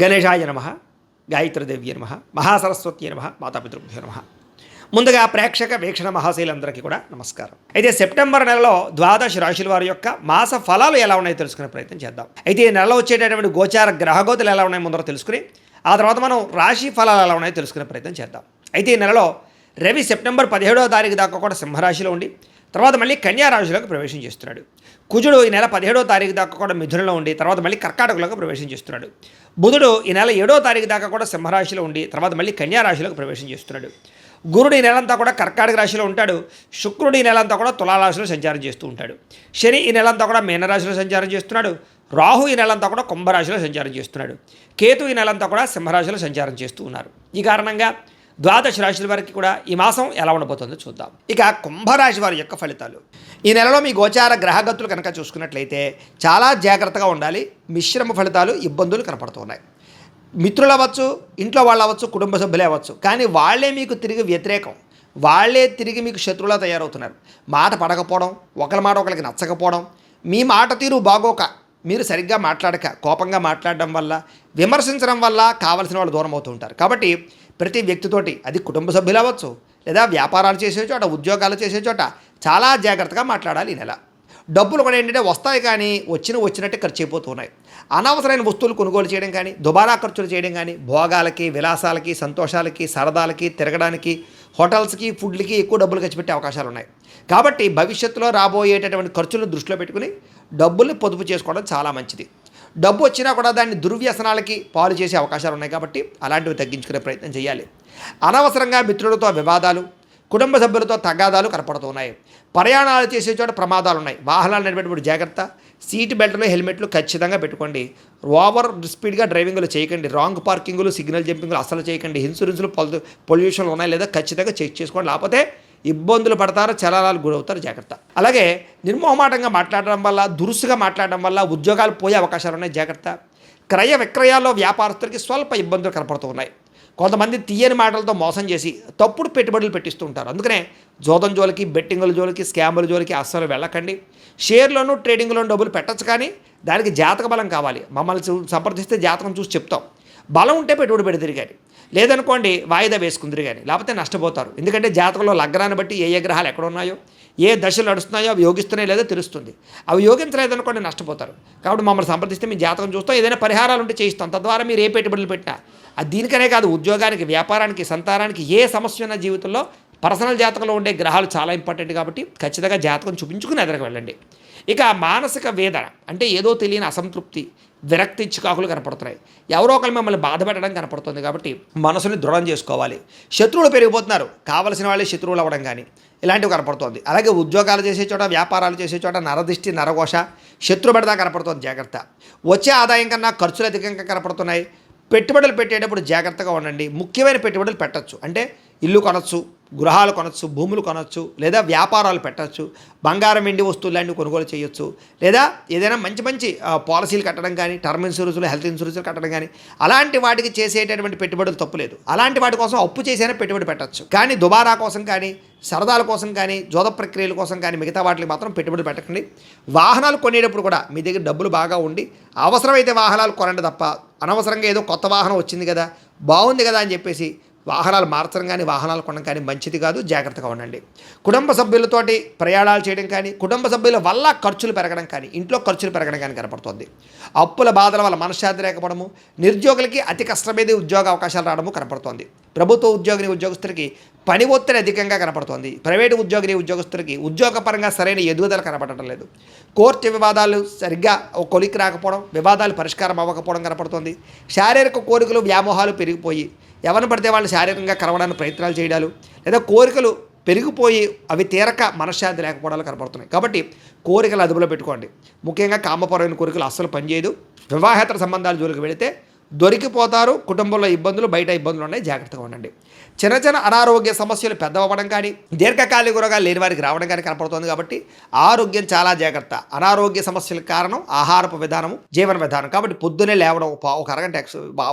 గణేశాయ నమ, గాయత్రీదేవ్య నమ, మహాసరస్వతి నమ, మాతాపితృభ్యో నమ. ముందుగా ప్రేక్షక వీక్షణ మహాశైలందరికీ కూడా నమస్కారం. అయితే సెప్టెంబర్ నెలలో ద్వాదశ రాశుల వారి యొక్క మాస ఫలాలు ఎలా ఉన్నాయో తెలుసుకునే ప్రయత్నం చేద్దాం. అయితే ఈ నెలలో వచ్చేటటువంటి గోచార గ్రహగోతులు ఎలా ఉన్నాయో ముందర తెలుసుకుని ఆ తర్వాత మనం రాశి ఫలాలు ఎలా ఉన్నాయో తెలుసుకునే ప్రయత్నం చేద్దాం. అయితే ఈ నెలలో రవి సెప్టెంబర్ 17వ తారీఖు దాకా కూడా సింహరాశిలో ఉండి తర్వాత మళ్ళీ కన్యా రాశిలోకి ప్రవేశం చేస్తున్నాడు. కుజుడు ఈ నెల 17వ తారీఖు దాకా కూడా మిథునంలో ఉండి తర్వాత మళ్ళీ కర్కాటకలోకి ప్రవేశం చేస్తున్నాడు. బుధుడు ఈ నెల 7వ తారీఖు దాకా కూడా సింహరాశిలో ఉండి తర్వాత మళ్ళీ కన్యా రాశిలోకి ప్రవేశం చేస్తున్నాడు. గురుడు ఈ నెలంతా కూడా కర్కాటక రాశిలో ఉంటాడు. శుక్రుడు ఈ నెలంతా కూడా తులారాశిలో సంచారం చేస్తూ ఉంటాడు. శని ఈ నెలంతా కూడా మీనరాశిలో సంచారం చేస్తున్నాడు. రాహు ఈ నెలంతా కూడా కుంభరాశిలో సంచారం చేస్తున్నాడు. కేతు ఈ నెలంతా కూడా సింహరాశిలో సంచారం చేస్తూ ఉన్నారు. ఈ కారణంగా ద్వాదశ రాశుల వారికి కూడా ఈ మాసం ఎలా ఉండబోతుందో చూద్దాం. ఇక కుంభరాశి వారి యొక్క ఫలితాలు. ఈ నెలలో మీ గోచార గ్రహగతులు కనుక చూసుకున్నట్లయితే చాలా జాగ్రత్తగా ఉండాలి. మిశ్రమ ఫలితాలు, ఇబ్బందులు కనపడుతున్నాయి. మిత్రులు అవ్వచ్చు, ఇంట్లో వాళ్ళు అవ్వచ్చు, కుటుంబ సభ్యులే అవ్వచ్చు, కానీ వాళ్ళే మీకు తిరిగి వ్యతిరేకం, వాళ్ళే తిరిగి మీకు శత్రువులా తయారవుతున్నారు. మాట పడకపోవడం, ఒకరి మాట ఒకరికి నచ్చకపోవడం, మీ మాట తీరు బాగోక, మీరు సరిగ్గా మాట్లాడక కోపంగా మాట్లాడడం వల్ల, విమర్శించడం వల్ల కావలసిన వాళ్ళు దూరం అవుతూ ఉంటారు. కాబట్టి ప్రతి వ్యక్తితోటి, అది కుటుంబ సభ్యులు అవ్వచ్చు లేదా వ్యాపారాలు చేసే చోట, ఉద్యోగాలు చేసే చోట చాలా జాగ్రత్తగా మాట్లాడాలి. ఈ నెల డబ్బులు కూడా ఏంటంటే వస్తాయి కానీ వచ్చినట్టే ఖర్చు అయిపోతున్నాయి. అనవసరమైన వస్తువులు కొనుగోలు చేయడం కానీ, దుబారా ఖర్చులు చేయడం కానీ, భోగాలకి, విలాసాలకి, సంతోషాలకి, సరదాలకి, తిరగడానికి, హోటల్స్కి, ఫుడ్లకి ఎక్కువ డబ్బులు ఖర్చు పెట్టే అవకాశాలు ఉన్నాయి. కాబట్టి భవిష్యత్తులో రాబోయేటటువంటి ఖర్చులను దృష్టిలో పెట్టుకుని డబ్బుల్ని పొదుపు చేసుకోవడం చాలా మంచిది. డబ్బు వచ్చినా కూడా దాన్ని దుర్వ్యసనాలకి పాలు చేసే అవకాశాలు ఉన్నాయి. కాబట్టి అలాంటివి తగ్గించుకునే ప్రయత్నం చేయాలి. అనవసరంగా మిత్రులతో వివాదాలు, కుటుంబ సభ్యులతో తగాదాలు కనపడుతున్నాయి. ప్రయాణాలు చేసే చోట ప్రమాదాలు ఉన్నాయి. వాహనాలు నడిపేటప్పుడు జాగ్రత్త. సీట్ బెల్ట్లు, హెల్మెట్లు ఖచ్చితంగా పెట్టుకోండి. ఓవర్ స్పీడ్గా డ్రైవింగ్లు చేయకండి. రాంగ్ పార్కింగ్లు, సిగ్నల్ జంపింగ్లు అసలు చేయకండి. ఇన్సూరెన్స్లు, పొల్యూషన్లు ఉన్నాయి లేదా ఖచ్చితంగా చెక్ చేసుకోండి. లేకపోతే ఇబ్బందులు పడతారు, చలనాలు గురవుతారు. జాగ్రత్త. అలాగే నిర్మోహమాటంగా మాట్లాడడం వల్ల, దురుసుగా మాట్లాడడం వల్ల ఉద్యోగాలు పోయే అవకాశాలు ఉన్నాయి. జాగ్రత్త. క్రయ విక్రయాల్లో వ్యాపారస్తులకి స్వల్ప ఇబ్బందులు కనపడుతూ ఉన్నాయి. కొంతమంది తీయని మాటలతో మోసం చేసి తప్పుడు పెట్టుబడులు పెట్టిస్తూ ఉంటారు. అందుకనే జోదం జోలికి, బెట్టింగుల జోలికి, స్కాముల జోలికి అస్సలు వెళ్ళకండి. షేర్లోనూ ట్రేడింగ్లోనూ డబ్బులు పెట్టచ్చు, కానీ దానికి జాతక బలం కావాలి. మమ్మల్ని సంప్రదిస్తే జాతకం చూసి చెప్తాం. బలం ఉంటే పెట్టుబడి పెడతారు కానీ, లేదనుకోండి వాయిదా వేసుకుందరు కానీ, లేకపోతే నష్టపోతారు. ఎందుకంటే జాతకంలో లగ్నాన్ని బట్టి ఏ గ్రహాలు ఎక్కడ ఉన్నాయో, ఏ దశలు నడుస్తున్నాయో అవి యోగిస్తున్నాయో లేదో తెలుస్తుంది. అవి యోగించలేదనుకోండి నష్టపోతారు. కాబట్టి మమ్మల్ని సంప్రదిస్తే మీ జాతకం చూస్తాం, ఏదైనా పరిహారాలు ఉంటే చేయిస్తాం. తద్వారా మీరు ఏ పెట్టుబడులు పెట్టినా, అది దీనికనే కాదు, ఉద్యోగానికి, వ్యాపారానికి, సంతానానికి ఏ సమస్య ఉన్న జీవితంలో పర్సనల్ జాతకంలో ఉండే గ్రహాలు చాలా ఇంపార్టెంట్. కాబట్టి ఖచ్చితంగా జాతకం చూపించుకుని ఎదురుకు వెళ్ళండి. ఇక మానసిక వేదన అంటే ఏదో తెలియని అసంతృప్తి, విరక్తి, చికాకులు కనపడుతున్నాయి. ఎవరో ఒకరు మిమ్మల్ని బాధపెట్టడం కనపడుతుంది. కాబట్టి మనసుని దృఢం చేసుకోవాలి. శత్రువులు పెరిగిపోతున్నారు, కావలసిన వాళ్ళే శత్రువులు అవ్వడం కానీ ఇలాంటివి కనపడుతుంది. అలాగే ఉద్యోగాలు చేసే చోట, వ్యాపారాలు చేసే చోట నరదిష్టి, నరఘోష, శత్రుబెడద కనపడుతుంది. జాగ్రత్త. వచ్చే ఆదాయం కన్నా ఖర్చులు అధికంగా కనపడుతున్నాయి. పెట్టుబడులు పెట్టేటప్పుడు జాగ్రత్తగా ఉండండి. ముఖ్యమైన పెట్టుబడులు పెట్టచ్చు అంటే ఇల్లు కొనచ్చు, గృహాలు కొనచ్చు, భూములు కొనచ్చు, లేదా వ్యాపారాలు పెట్టచ్చు, బంగారం, వెండి వస్తువులు లాంటివి కొనుగోలు చేయొచ్చు, లేదా ఏదైనా మంచి మంచి పాలసీలు కట్టడం కానీ, టర్మ్ ఇన్సూరెన్స్లు, హెల్త్ ఇన్సూరెన్స్లు కట్టడం కానీ, అలాంటి వాటికి చేసేటటువంటి పెట్టుబడులు తప్పులేదు. అలాంటి వాటి కోసం అప్పు చేసైనా పెట్టుబడి పెట్టచ్చు. కానీ దుబారా కోసం కానీ, సరదాల కోసం కానీ, జోద ప్రక్రియల కోసం కానీ మిగతా వాటికి మాత్రం పెట్టుబడి పెట్టకండి. వాహనాలు కొనేటప్పుడు కూడా మీ దగ్గర డబ్బులు బాగా ఉండి అవసరమైతే వాహనాలు కొనండి తప్ప అనవసరంగా ఏదో కొత్త వాహనం వచ్చింది కదా, బాగుంది కదా అని చెప్పేసి వాహనాలు మార్చడం కానీ, వాహనాలు కొనడం కానీ మంచిది కాదు. జాగ్రత్తగా ఉండండి. కుటుంబ సభ్యులతోటి ప్రయాణాలు చేయడం కానీ, కుటుంబ సభ్యుల వల్ల ఖర్చులు పెరగడం కానీ, ఇంట్లో ఖర్చులు పెరగడం కానీ కనపడుతుంది. అప్పుల బాధల వల్ల మనశ్శాంతి లేకపోవడము, నిరుద్యోగులకి అతి కష్టమేది ఉద్యోగ అవకాశాలు రావడము కనపడుతోంది. ప్రభుత్వ ఉద్యోగస్తులకి పని ఒత్తిడి అధికంగా కనపడుతోంది. ప్రైవేటు ఉద్యోగస్తులకి ఉద్యోగపరంగా సరైన ఎదుగుదల కనపడటం లేదు. కోర్టు వివాదాలు సరిగ్గా కొలికి రాకపోవడం, వివాదాలు పరిష్కారం అవ్వకపోవడం కనపడుతోంది. శారీరక కోరికలు, వ్యామోహాలు పెరిగిపోయి ఎవరిని పడితే వాళ్ళు శారీరకంగా కలవడానికి ప్రయత్నాలు చేయడాలు, లేదా కోరికలు పెరిగిపోయి అవి తీరక మనశ్శాంతి లేకపోవడాలు కనపడుతున్నాయి. కాబట్టి కోరికలు అదుపులో పెట్టుకోండి. ముఖ్యంగా కామపరమైన కోరికలు అస్సలు పనిచేయదు. వివాహేతర సంబంధాల జోలికి వెళితే దొరికిపోతారు. కుటుంబంలో ఇబ్బందులు, బయట ఇబ్బందులు ఉన్నాయి. జాగ్రత్తగా ఉండండి. చిన్న చిన్న అనారోగ్య సమస్యలు పెద్దవడం కానీ దీర్ఘకాలిక రోగాలు లేని వారికి రావడం కానీ కనపడుతుంది. కాబట్టి ఆరోగ్యం చాలా జాగ్రత్త. అనారోగ్య సమస్యలకు కారణం ఆహారపు విధానము, జీవన విధానం. కాబట్టి పొద్దునే లేవడం, ఒక అరగంట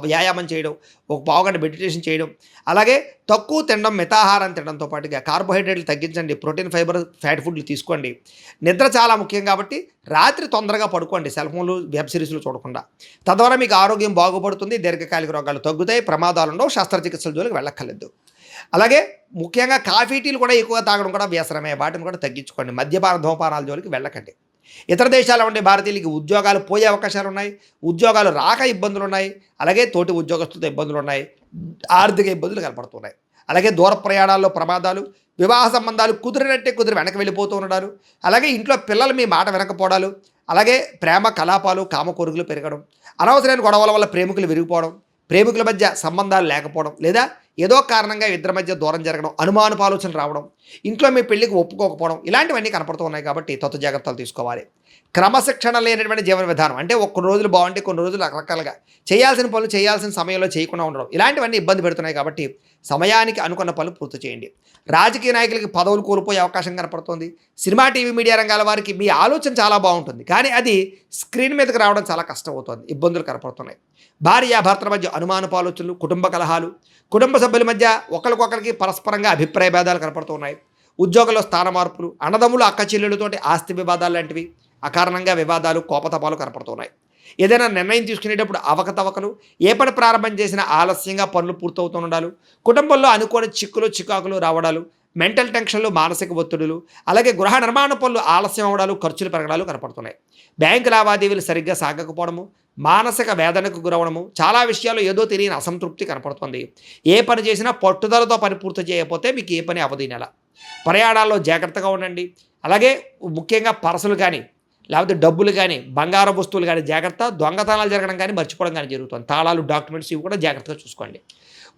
వ్యాయామం చేయడం, ఒక పావుగంట మెడిటేషన్ చేయడం, అలాగే తక్కువ తినడం, మితాహారం తినడంతో పాటుగా కార్బోహైడ్రేట్లు తగ్గించండి, ప్రోటీన్, ఫైబర్, ఫ్యాట్ ఫుడ్లు తీసుకోండి. నిద్ర చాలా ముఖ్యం కాబట్టి రాత్రి తొందరగా పడుకోండి, సెల్ ఫోన్లు, వెబ్ సిరీస్లు చూడకుండా. తద్వారా మీకు ఆరోగ్యం బాగుపడుతుంది, దీర్ఘకాలిక రోగాలు తగ్గుతాయి, ప్రమాదాలు ఉండవు, శస్త్రచికిత్సల జోలికి వెళ్ళక్కర్లేదు. అలాగే ముఖ్యంగా కాఫీ టీలు కూడా ఎక్కువగా తాగడం కూడా వ్యసనమే, వాటిని కూడా తగ్గించుకోండి. మద్యపాన, ధూమపానాల జోలికి వెళ్ళకండి. ఇతర దేశాల్లో ఉండే భారతీయులకి ఉద్యోగాలు పోయే అవకాశాలు ఉన్నాయి, ఉద్యోగాలు రాక ఇబ్బందులు ఉన్నాయి, అలాగే తోటి ఉద్యోగస్తులతో ఇబ్బందులు ఉన్నాయి, ఆర్థిక ఇబ్బందులు కనపడుతున్నాయి. అలాగే దూర ప్రయాణాల్లో ప్రమాదాలు, వివాహ సంబంధాలు కుదిరినట్టే కుదిరి వెనక్కి వెళ్ళిపోతూ ఉండడాలు, అలాగే ఇంట్లో పిల్లలు మీ మాట వెనకపోవడాలు, అలాగే ప్రేమ కలాపాలు, కామ కోరికలు పెరగడం, అనవసరమైన గొడవల వల్ల ప్రేమికులు విరిగిపోవడం, ప్రేమికుల మధ్య సంబంధాలు లేకపోవడం, లేదా ఏదో కారణంగా ఇద్దరి మధ్య దూరం జరగడం, అనుమానపు ఆలోచనలు రావడం, ఇంట్లో మీ పెళ్లికి ఒప్పుకోకపోవడం, ఇలాంటివన్నీ కనపడుతూ ఉన్నాయి. కాబట్టి తత్వ జాగ్రత్తలు తీసుకోవాలి. క్రమశిక్షణ లేనటువంటి జీవన విధానం, అంటే కొన్ని రోజులు బాగుంటే కొన్ని రోజులు రకరకాలుగా చేయాల్సిన పనులు చేయాల్సిన సమయంలో చేయకుండా ఉండడం, ఇలాంటివన్నీ ఇబ్బంది పెడుతున్నాయి. కాబట్టి సమయానికి అనుకున్న పనులు పూర్తి చేయండి. రాజకీయ నాయకులకి పదవులు కోల్పోయే అవకాశం కనపడుతుంది. సినిమా, టీవీ, మీడియా రంగాల వారికి మీ ఆలోచన చాలా బాగుంటుంది, కానీ అది స్క్రీన్ మీదకి రావడం చాలా కష్టం అవుతుంది, ఇబ్బందులు కనపడుతున్నాయి. భార్యాభర్తల మధ్య అనుమానపు ఆలోచనలు, కుటుంబ కలహాలు, కుటుంబ సభ్యుల మధ్య ఒకరికొకరికి పరస్పరంగా అభిప్రాయ భేదాలు కనపడుతున్నాయి. ఉద్యోగంలో స్థాన మార్పులు, అన్నదమ్ములు, అక్క చెల్లెళ్ళతోటి ఆస్తి వివాదాలు లాంటివి, అకారణంగా వివాదాలు, కోపతాపాలు కనపడుతున్నాయి. ఏదైనా నిర్ణయం తీసుకునేటప్పుడు అవకతవకలు, ఏ పని ప్రారంభం చేసినా ఆలస్యంగా పనులు పూర్తవుతుండాలు, కుటుంబంలో అనుకోని చిక్కులు, చికాకులు రావడాలు, మెంటల్ టెన్షన్లు, మానసిక ఒత్తిడులు, అలాగే గృహ నిర్మాణ పనులు ఆలస్యం అవ్వడాలు, ఖర్చులు పెరగడాలు కనపడుతున్నాయి. బ్యాంకు లావాదేవీలు సరిగ్గా సాగకపోవడము, మానసిక వేదనకు గురవడము, చాలా విషయాల్లో ఏదో తెలియని అసంతృప్తి కనపడుతుంది. ఏ పని చేసినా పట్టుదలతో పని పూర్తి చేయకపోతే మీకు ఏ పని అవదు. నెల ప్రయాణాల్లో జాగ్రత్తగా ఉండండి. అలాగే ముఖ్యంగా పర్సులు కానీ, లేకపోతే డబ్బులు కానీ, బంగారం వస్తువులు కానీ జాగ్రత్త. దొంగతనాలు జరగడం కానీ, మర్చిపోవడం కానీ జరుగుతుంది. తాళాలు, డాక్యుమెంట్స్ ఇవి కూడా జాగ్రత్తగా చూసుకోండి.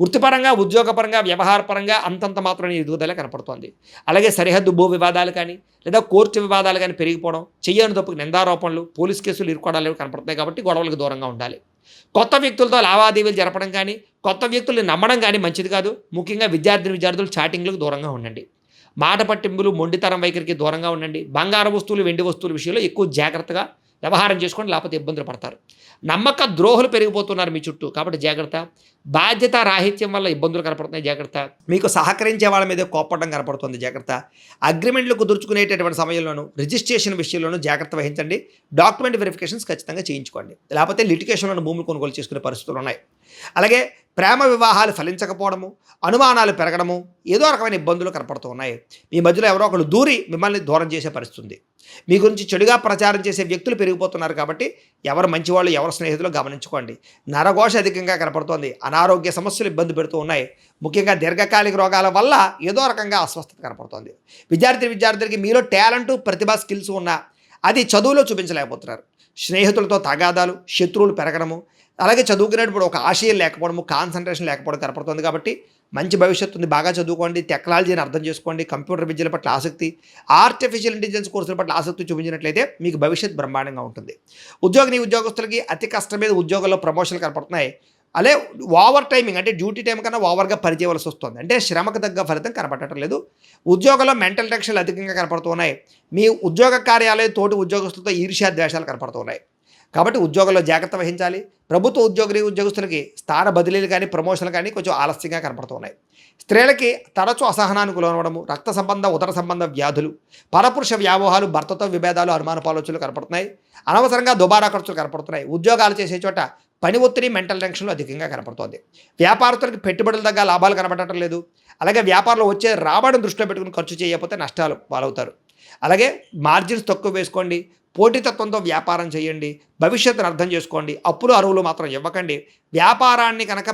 వృత్తిపరంగా, ఉద్యోగపరంగా, వ్యవహారపరంగా అంతంత మాత్రమే ఎదుగుదల కనపడుతోంది. అలాగే సరిహద్దు భూ వివాదాలు కానీ, లేదా కోర్టు వివాదాలు కానీ పెరిగిపోవడం, చెయ్యని తప్పుకు నిందారోపణలు, పోలీస్ కేసులు, ఇరుకోవడాలు కనపడుతున్నాయి. కాబట్టి గొడవలకు దూరంగా ఉండాలి. కొత్త వ్యక్తులతో లావాదేవీలు జరపడం కానీ, కొత్త వ్యక్తుల్ని నమ్మడం కానీ మంచిది కాదు. ముఖ్యంగా విద్యార్థులు చాటింగ్లకు దూరంగా ఉండండి. మాట పట్టింపులు, మొండితనం వైఖరికి దూరంగా ఉండండి. బంగారు వస్తువులు, వెండి వస్తువుల విషయంలో ఎక్కువ జాగ్రత్తగా వ్యవహారం చేసుకోండి, లేకపోతే ఇబ్బందులు పడతారు. నమ్మక ద్రోహులు పెరిగిపోతున్నారు మీ చుట్టూ, కాబట్టి జాగ్రత్త. బాధ్యత రాహిత్యం వల్ల ఇబ్బందులు కనపడుతున్నాయి, జాగ్రత్త. మీకు సహకరించే వాళ్ళ మీద కోప్పడడం కనపడుతుంది, జాగ్రత్త. అగ్రిమెంట్లు కుదుర్చుకునేటటువంటి సమయంలోనూ, రిజిస్ట్రేషన్ విషయంలోనూ జాగ్రత్త వహించండి. డాక్యుమెంట్ వెరిఫికేషన్స్ ఖచ్చితంగా చేయించుకోండి, లేకపోతే లిటిగేషన్లను భూములు కొనుగోలు చేసుకునే పరిస్థితులు ఉన్నాయి. అలాగే ప్రేమ వివాహాలు ఫలించకపోవడము, అనుమానాలు పెరగడము, ఏదో రకమైన ఇబ్బందులు కనపడుతూ ఉన్నాయి. మీ మధ్యలో ఎవరో ఒకరు దూరి మిమ్మల్ని దూరం చేసే పరిస్థితి ఉంది. మీ గురించి చెడుగా ప్రచారం చేసే వ్యక్తులు పెరిగిపోతున్నారు. కాబట్టి ఎవరు మంచివాళ్ళు, ఎవరు స్నేహితులు గమనించుకోండి. నరఘోష అధికంగా కనపడుతోంది. అనారోగ్య సమస్యలు ఇబ్బంది పెడుతూ ఉన్నాయి. ముఖ్యంగా దీర్ఘకాలిక రోగాల వల్ల ఏదో రకంగా అస్వస్థత కనపడుతోంది. విద్యార్థులకి మీలో టాలెంట్, ప్రతిభ, స్కిల్స్ ఉన్నా అది చదువులో చూపించలేకపోతున్నారు. స్నేహితులతో తగాదాలు, శత్రువులు పెరగడము, అలాగే చదువుకునేటప్పుడు ఒక ఆశయం లేకపోవడము, కాన్సన్ట్రేషన్ లేకపోవడం కనపడుతుంది. కాబట్టి మంచి భవిష్యత్తు ఉంది, బాగా చదువుకోండి, టెక్నాలజీని అర్థం చేసుకోండి, కంప్యూటర్ విద్యల పట్ల ఆసక్తి, ఆర్టిఫిషియల్ ఇంటెలిజెన్స్ కోర్సుల పట్ల ఆసక్తి చూపించినట్లయితే మీకు భవిష్యత్తు బ్రహ్మాండంగా ఉంటుంది. ఉద్యోగస్తులకి అతి కష్టం మీద ఉద్యోగంలో ప్రమోషన్లు కనపడుతున్నాయి. అదే ఓవర్ టైమింగ్, అంటే డ్యూటీ టైం కన్నా ఓవర్గా పనిచేయవలసి వస్తుంది, అంటే శ్రమకు తగ్గ ఫలితం కనపడటం లేదు. ఉద్యోగంలో మెంటల్ టెన్షన్లు అధికంగా కనపడుతున్నాయి. మీ ఉద్యోగ కార్యాలయం తోటి ఉద్యోగస్తులతో ఈర్ష్యా ద్వేషాలు కనపడుతున్నాయి. కాబట్టి ఉద్యోగంలో జాగ్రత్త వహించాలి. ప్రభుత్వ ఉద్యోగస్తులకి స్థాన బదిలీలు కానీ, ప్రమోషన్లు కానీ కొంచెం ఆలస్యంగా కనపడుతున్నాయి. స్త్రీలకి తరచూ అసహనానికి లోనవడము, రక్త సంబంధ, ఉదర సంబంధ వ్యాధులు, పరపురుష వ్యామోహాలు, భర్తతో విభేదాలు, అనుమానపు ఆలోచనలు కనపడుతున్నాయి. అనవసరంగా దుబారా ఖర్చులు కనపడుతున్నాయి. ఉద్యోగాలు చేసే చోట పని ఒత్తిడి, మెంటల్ టెన్షన్లు అధికంగా కనపడుతోంది. వ్యాపారస్తులకు పెట్టుబడుల దగ్గర లాభాలు కనపడటం లేదు. అలాగే వ్యాపారంలో వచ్చే రాబడిని దృష్టిలో పెట్టుకుని ఖర్చు చేయకపోతే నష్టాలు పాలవుతారు. అలాగే మార్జిన్స్ తక్కువ వేసుకోండి. పోటీతత్వంతో వ్యాపారం చేయండి. భవిష్యత్తును అర్థం చేసుకోండి. అప్పులు, అరువులు మాత్రం ఇవ్వకండి. వ్యాపారాన్ని కనుక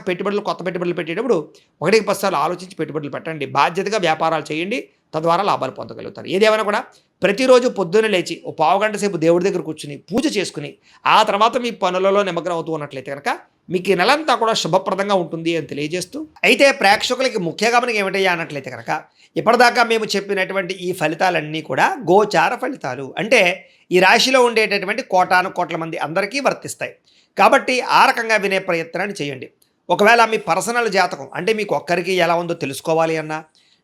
కొత్త పెట్టుబడులు పెట్టేటప్పుడు 1-10 సార్లు ఆలోచించి పెట్టుబడులు పెట్టండి. బాధ్యతగా వ్యాపారాలు చేయండి, తద్వారా లాభాలు పొందగలుగుతారు. ఏదేమైనా కూడా ప్రతిరోజు పొద్దున్న లేచి ఓ పావుగంట సేపు దేవుడి దగ్గర కూర్చుని పూజ చేసుకుని ఆ తర్వాత మీ పనులలో నిమగ్నం అవుతూ ఉన్నట్లయితే కనుక మీకు ఈ నెలంతా కూడా శుభప్రదంగా ఉంటుంది అని తెలియజేస్తూ, అయితే ప్రేక్షకులకి ముఖ్య గమనిక ఏమిటయ్యా అన్నట్లయితే కనుక ఇప్పటిదాకా మేము చెప్పినటువంటి ఈ ఫలితాలన్నీ కూడా గోచార ఫలితాలు, అంటే ఈ రాశిలో ఉండేటటువంటి కోటాను కోట్ల మంది అందరికీ వర్తిస్తాయి. కాబట్టి ఆ రకంగా వినే ప్రయత్నాన్ని చేయండి. ఒకవేళ మీ పర్సనల్ జాతకం అంటే మీకు ఒక్కరికి ఎలా ఉందో తెలుసుకోవాలి అన్నా,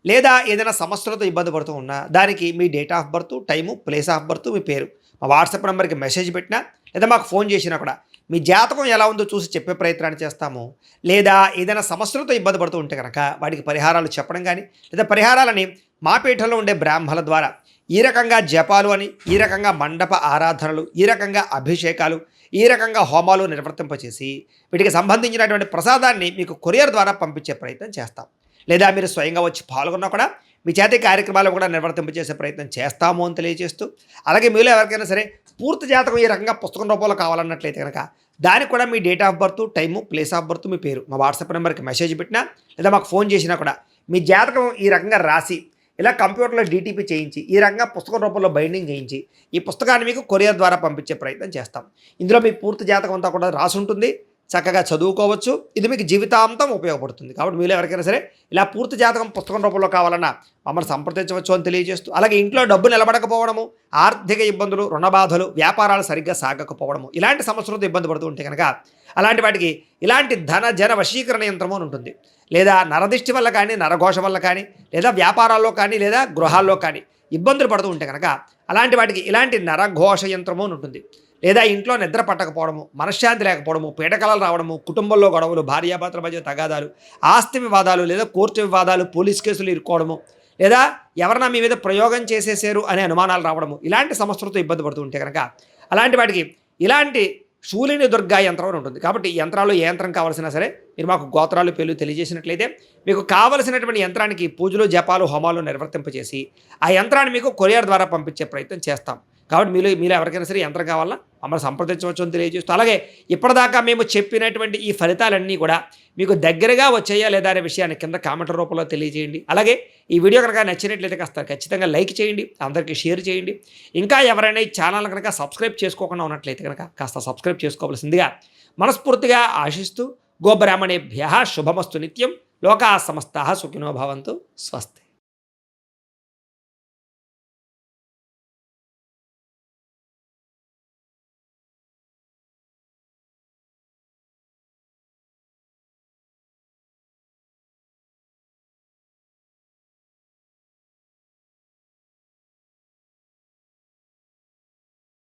లేదా ఏదైనా సమస్యలతో ఇబ్బంది పడుతూ ఉన్నా, దానికి మీ date of birth, time, place of birth, మీ పేరు మా వాట్సాప్ నెంబర్కి మెసేజ్ పెట్టినా, లేదా మాకు ఫోన్ చేసినా కూడా మీ జాతకం ఎలా ఉందో చూసి చెప్పే ప్రయత్నాన్ని చేస్తాము. లేదా ఏదైనా సమస్యలతో ఇబ్బంది పడుతూ ఉంటే కనుక వాటికి పరిహారాలు చెప్పడం కానీ, లేదా పరిహారాలని మా పీఠంలో ఉండే బ్రాహ్మణుల ద్వారా ఈ రకంగా జపాలు అని, ఈ రకంగా మండప ఆరాధనలు, ఈ రకంగా అభిషేకాలు, ఈ రకంగా హోమాలు నిర్వర్తింపచేసి వీటికి సంబంధించినటువంటి ప్రసాదాన్ని మీకు కొరియర్ ద్వారా పంపించే ప్రయత్నం చేస్తాం. లేదా మీరు స్వయంగా వచ్చి పాల్గొన్నా కూడా మీ చేతి కార్యక్రమాలు కూడా నిర్వర్తింపజేసే ప్రయత్నం చేస్తాము అని తెలియజేస్తూ, అలాగే మీలో ఎవరికైనా సరే పూర్తి జాతకం ఈ రకంగా పుస్తకం రూపంలో కావాలన్నట్లయితే కనుక దానికి కూడా మీ date of birth, time, place of birth, మీ పేరు మా వాట్సాప్ నెంబర్కి మెసేజ్ పెట్టినా, లేదా మాకు ఫోన్ చేసినా కూడా మీ జాతకం ఈ రకంగా రాసి ఇలా కంప్యూటర్లో డీటీపీ చేయించి ఈ రకంగా పుస్తకం రూపంలో బైండింగ్ చేయించి ఈ పుస్తకాన్ని మీకు కొరియర్ ద్వారా పంపించే ప్రయత్నం చేస్తాం. ఇందులో మీ పూర్తి జాతకం అంతా కూడా రాసి ఉంటుంది, చక్కగా చదువుకోవచ్చు. ఇది మీకు జీవితాంతం ఉపయోగపడుతుంది. కాబట్టి మీలో ఎవరికైనా సరే ఇలా పూర్తి జాతకం పుస్తకం రూపంలో కావాలన్నా మమ్మల్ని సంప్రదించవచ్చు అని తెలియజేస్తూ, అలాగే ఇంట్లో డబ్బు నిలబడకపోవడము, ఆర్థిక ఇబ్బందులు, రుణ బాధలు, వ్యాపారాలు సరిగ్గా సాగకపోవడము, ఇలాంటి సమస్యలతో ఇబ్బంది పడుతూ ఉంటే కనుక అలాంటి వాటికి ఇలాంటి ధన జన వశీకరణ యంత్రము అని ఉంటుంది. లేదా నరదిష్టి వల్ల కానీ, నరఘోష వల్ల కానీ, లేదా వ్యాపారాల్లో కానీ, లేదా గృహాల్లో కానీ ఇబ్బందులు పడుతూ ఉంటే కనుక అలాంటి వాటికి ఇలాంటి నరఘోష యంత్రము అని ఉంటుంది. లేదా ఇంట్లో నిద్ర పట్టకపోవడము, మనశ్శాంతి లేకపోవడము, పీడకలలు రావడము, కుటుంబంలో గొడవలు, భార్యాభర్తల మధ్య తగాదాలు, ఆస్తి వివాదాలు, లేదా కోర్టు వివాదాలు, పోలీస్ కేసులు ఇరుక్కోవడము, లేదా ఎవరైనా మీ మీద ప్రయోగం చేసేసారు అనే అనుమానాలు రావడము, ఇలాంటి సమస్యలతో ఇబ్బంది పడుతూ ఉంటే కనుక అలాంటి వాటికి ఇలాంటి శూలిని దుర్గా యంత్రం అని ఉంటుంది. కాబట్టి ఈ యంత్రాలు ఏ యంత్రం కావాల్సినా సరే మీరు మాకు గోత్రాలు పేర్లు తెలియజేసినట్లయితే మీకు కావలసినటువంటి యంత్రానికి పూజలు, జపాలు, హోమాలు నిర్వర్తింపజేసి ఆ యంత్రాన్ని మీకు కొరియర్ ద్వారా పంపించే ప్రయత్నం చేస్తాం. కాబట్టి మీలో ఎవరికైనా సరే యంత్రం కావాలా మమ్మల్ని సంప్రదించవచ్చు అని తెలియజేస్తూ, అలాగే ఇప్పటిదాకా మేము చెప్పినటువంటి ఈ ఫలితాలన్నీ కూడా మీకు దగ్గరగా వచ్చాయా లేదా అనే విషయాన్ని కింద కామెంట్ల రూపంలో తెలియజేయండి. అలాగే ఈ వీడియో కనుక నచ్చినట్లయితే కాస్త ఖచ్చితంగా లైక్ చేయండి, అందరికీ షేర్ చేయండి. ఇంకా ఎవరైనా ఈ ఛానల్ కనుక సబ్స్క్రైబ్ చేసుకోకుండా ఉన్నట్లయితే కనుక కాస్త సబ్స్క్రైబ్ చేసుకోవాల్సిందిగా మనస్ఫూర్తిగా ఆశిస్తూ, గోబ్రాహ్మణేభ్యః శుభమస్తు నిత్యం, లోకాః సమస్తాః సుఖినో భవంతు. స్వస్తి.